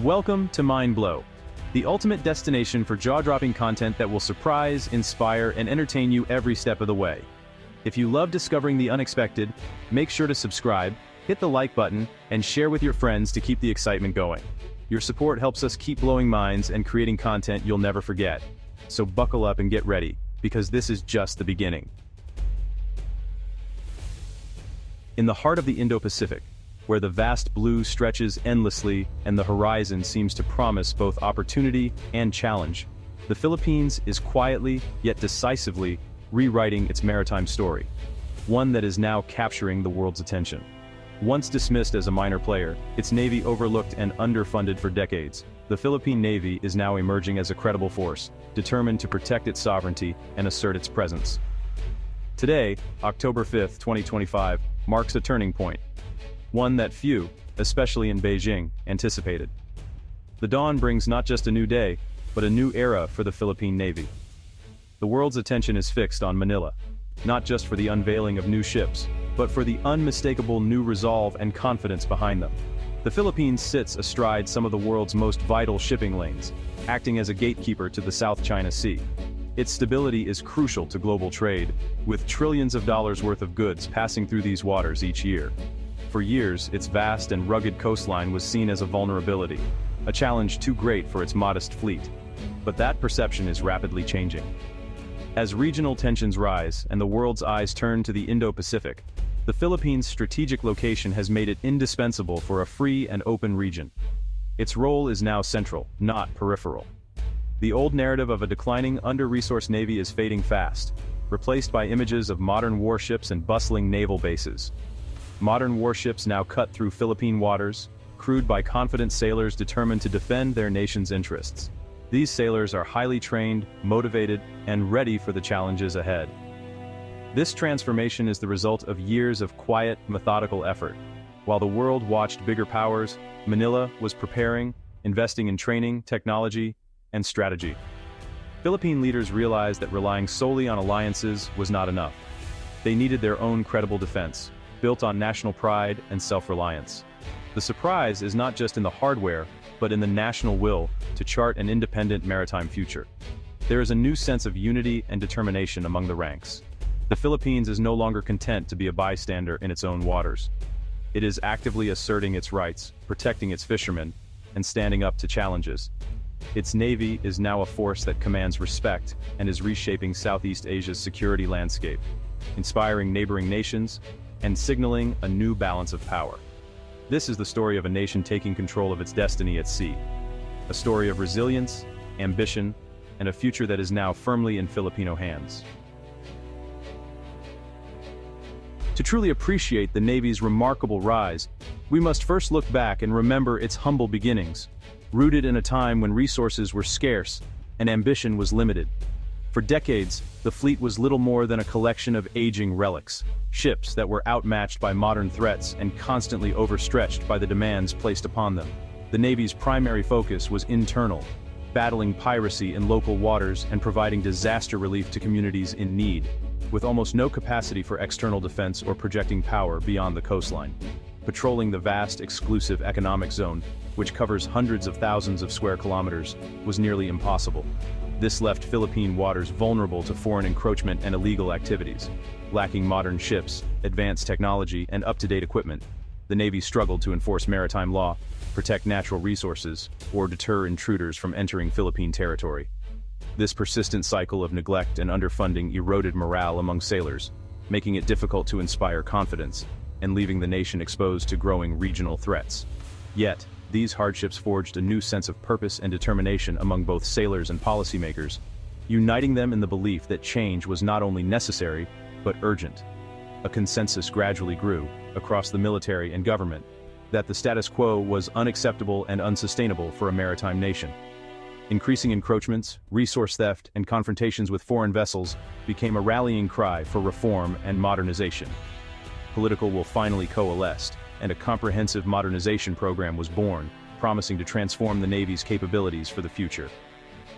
Welcome to Mind Blow, the ultimate destination for jaw-dropping content that will surprise, inspire, and entertain you every step of the way. If you love discovering the unexpected, make sure to subscribe, hit the like button, and share with your friends to keep the excitement going. Your support helps us keep blowing minds and creating content you'll never forget. So buckle up and get ready, because this is just the beginning. In the heart of the Indo-Pacific, where the vast blue stretches endlessly and the horizon seems to promise both opportunity and challenge, the Philippines is quietly, yet decisively, rewriting its maritime story, one that is now capturing the world's attention. Once dismissed as a minor player, its Navy overlooked and underfunded for decades, the Philippine Navy is now emerging as a credible force, determined to protect its sovereignty and assert its presence. Today, October 5, 2025, marks a turning point. One that few, especially in Beijing, anticipated. The dawn brings not just a new day, but a new era for the Philippine Navy. The world's attention is fixed on Manila, not just for the unveiling of new ships, but for the unmistakable new resolve and confidence behind them. The Philippines sits astride some of the world's most vital shipping lanes, acting as a gatekeeper to the South China Sea. Its stability is crucial to global trade, with trillions of dollars worth of goods passing through these waters each year. For years, its vast and rugged coastline was seen as a vulnerability, a challenge too great for its modest fleet. But that perception is rapidly changing. As regional tensions rise and the world's eyes turn to the Indo-Pacific, the Philippines' strategic location has made it indispensable for a free and open region. Its role is now central, not peripheral. The old narrative of a declining, under-resourced Navy is fading fast, replaced by images of modern warships and bustling naval bases. Modern warships now cut through Philippine waters, crewed by confident sailors determined to defend their nation's interests. These sailors are highly trained, motivated, and ready for the challenges ahead. This transformation is the result of years of quiet, methodical effort. While the world watched bigger powers, Manila was preparing, investing in training, technology, and strategy. Philippine leaders realized that relying solely on alliances was not enough. They needed their own credible defense, built on national pride and self-reliance. The surprise is not just in the hardware, but in the national will to chart an independent maritime future. There is a new sense of unity and determination among the ranks. The Philippines is no longer content to be a bystander in its own waters. It is actively asserting its rights, protecting its fishermen, and standing up to challenges. Its Navy is now a force that commands respect and is reshaping Southeast Asia's security landscape, inspiring neighboring nations, and signaling a new balance of power. This is the story of a nation taking control of its destiny at sea. A story of resilience, ambition, and a future that is now firmly in Filipino hands. To truly appreciate the Navy's remarkable rise, we must first look back and remember its humble beginnings, rooted in a time when resources were scarce and ambition was limited. For decades, the fleet was little more than a collection of aging relics, ships that were outmatched by modern threats and constantly overstretched by the demands placed upon them. The Navy's primary focus was internal, battling piracy in local waters and providing disaster relief to communities in need, with almost no capacity for external defense or projecting power beyond the coastline. Patrolling the vast exclusive economic zone, which covers hundreds of thousands of square kilometers, was nearly impossible. This left Philippine waters vulnerable to foreign encroachment and illegal activities. Lacking modern ships, advanced technology, and up-to-date equipment, the Navy struggled to enforce maritime law, protect natural resources, or deter intruders from entering Philippine territory. This persistent cycle of neglect and underfunding eroded morale among sailors, making it difficult to inspire confidence, and leaving the nation exposed to growing regional threats. Yet, these hardships forged a new sense of purpose and determination among both sailors and policymakers, uniting them in the belief that change was not only necessary, but urgent. A consensus gradually grew, across the military and government, that the status quo was unacceptable and unsustainable for a maritime nation. Increasing encroachments, resource theft, and confrontations with foreign vessels became a rallying cry for reform and modernization. Political will finally coalesced, and a comprehensive modernization program was born, promising to transform the Navy's capabilities for the future.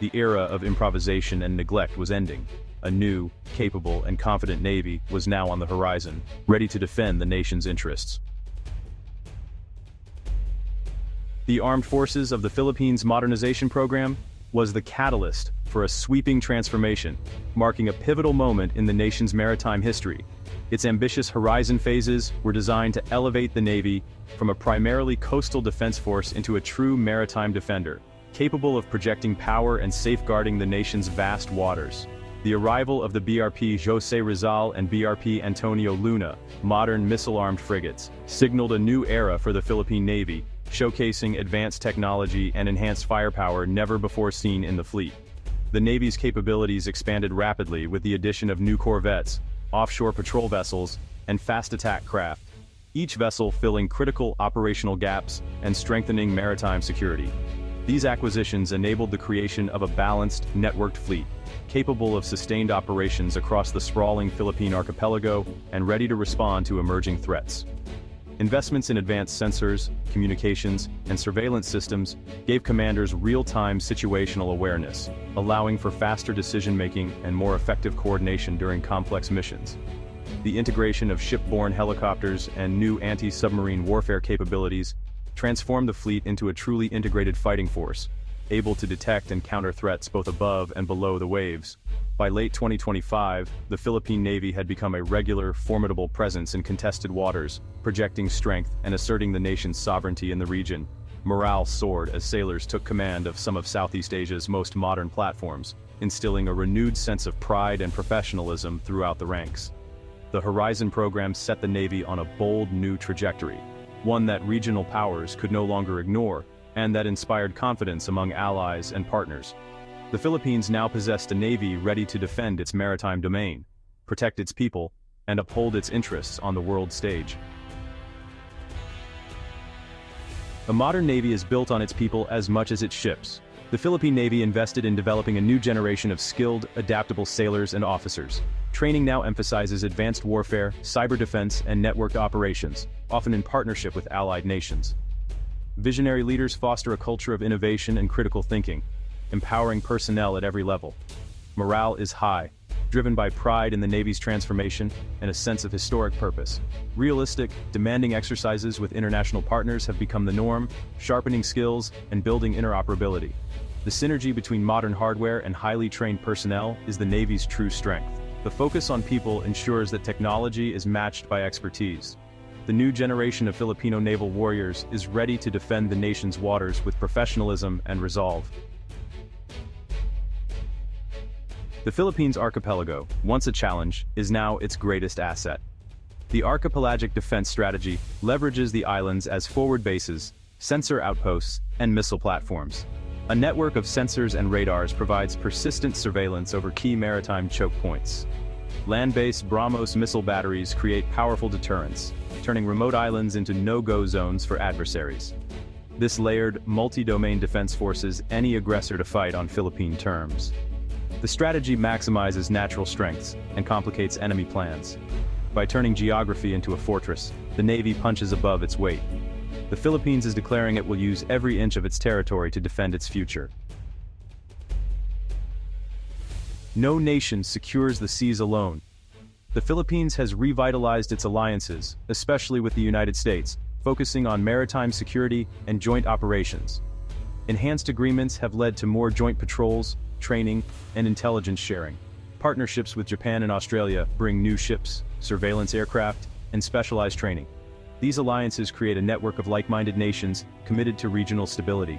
The era of improvisation and neglect was ending. A new, capable, and confident Navy was now on the horizon, ready to defend the nation's interests. The Armed Forces of the Philippines Modernization Program was the catalyst for a sweeping transformation, marking a pivotal moment in the nation's maritime history. Its ambitious horizon phases were designed to elevate the Navy from a primarily coastal defense force into a true maritime defender, capable of projecting power and safeguarding the nation's vast waters. The arrival of the BRP Jose Rizal and BRP Antonio Luna, modern missile-armed frigates, signaled a new era for the Philippine Navy, showcasing advanced technology and enhanced firepower never before seen in the fleet. The Navy's capabilities expanded rapidly with the addition of new corvettes, offshore patrol vessels, and fast attack craft, each vessel filling critical operational gaps and strengthening maritime security. These acquisitions enabled the creation of a balanced, networked fleet, capable of sustained operations across the sprawling Philippine archipelago and ready to respond to emerging threats. Investments in advanced sensors, communications, and surveillance systems gave commanders real-time situational awareness, allowing for faster decision-making and more effective coordination during complex missions. The integration of shipborne helicopters and new anti-submarine warfare capabilities transformed the fleet into a truly integrated fighting force, able to detect and counter threats both above and below the waves. By late 2025, the Philippine Navy had become a regular, formidable presence in contested waters, projecting strength and asserting the nation's sovereignty in the region. Morale soared as sailors took command of some of Southeast Asia's most modern platforms, instilling a renewed sense of pride and professionalism throughout the ranks. The Horizon program set the Navy on a bold new trajectory, one that regional powers could no longer ignore, and that inspired confidence among allies and partners. The Philippines now possessed a navy ready to defend its maritime domain, protect its people, and uphold its interests on the world stage. A modern navy is built on its people as much as its ships. The Philippine Navy invested in developing a new generation of skilled, adaptable sailors and officers. Training now emphasizes advanced warfare, cyber defense, and networked operations, often in partnership with allied nations. Visionary leaders foster a culture of innovation and critical thinking, empowering personnel at every level. Morale is high, driven by pride in the Navy's transformation and a sense of historic purpose. Realistic, demanding exercises with international partners have become the norm, sharpening skills and building interoperability. The synergy between modern hardware and highly trained personnel is the Navy's true strength. The focus on people ensures that technology is matched by expertise. The new generation of Filipino naval warriors is ready to defend the nation's waters with professionalism and resolve. The Philippines archipelago, once a challenge, is now its greatest asset. The archipelagic defense strategy leverages the islands as forward bases, sensor outposts, and missile platforms. A network of sensors and radars provides persistent surveillance over key maritime choke points. Land-based BrahMos missile batteries create powerful deterrence, turning remote islands into no-go zones for adversaries. This layered, multi-domain defense forces any aggressor to fight on Philippine terms. The strategy maximizes natural strengths and complicates enemy plans. By turning geography into a fortress, the Navy punches above its weight. The Philippines is declaring it will use every inch of its territory to defend its future. No nation secures the seas alone. The Philippines has revitalized its alliances, especially with the United States, focusing on maritime security and joint operations. Enhanced agreements have led to more joint patrols, training, and intelligence sharing. Partnerships with Japan and Australia bring new ships, surveillance aircraft, and specialized training. These alliances create a network of like-minded nations committed to regional stability.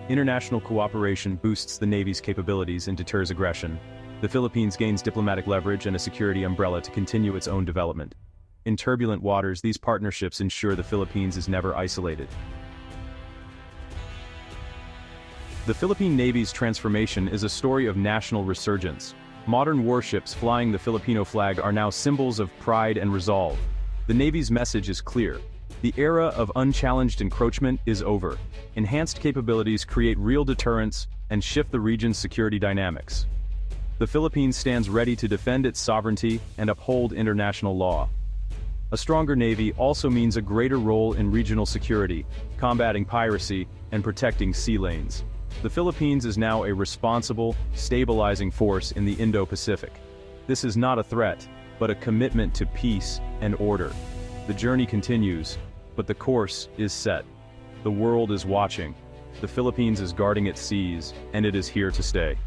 International cooperation boosts the Navy's capabilities and deters aggression. The Philippines gains diplomatic leverage and a security umbrella to continue its own development. In turbulent waters, these partnerships ensure the Philippines is never isolated. The Philippine Navy's transformation is a story of national resurgence. Modern warships flying the Filipino flag are now symbols of pride and resolve. The Navy's message is clear. The era of unchallenged encroachment is over. Enhanced capabilities create real deterrence and shift the region's security dynamics. The Philippines stands ready to defend its sovereignty and uphold international law. A stronger Navy also means a greater role in regional security, combating piracy, and protecting sea lanes. The Philippines is now a responsible, stabilizing force in the Indo-Pacific. This is not a threat, but a commitment to peace and order. The journey continues, but the course is set. The world is watching. The Philippines is guarding its seas, and it is here to stay.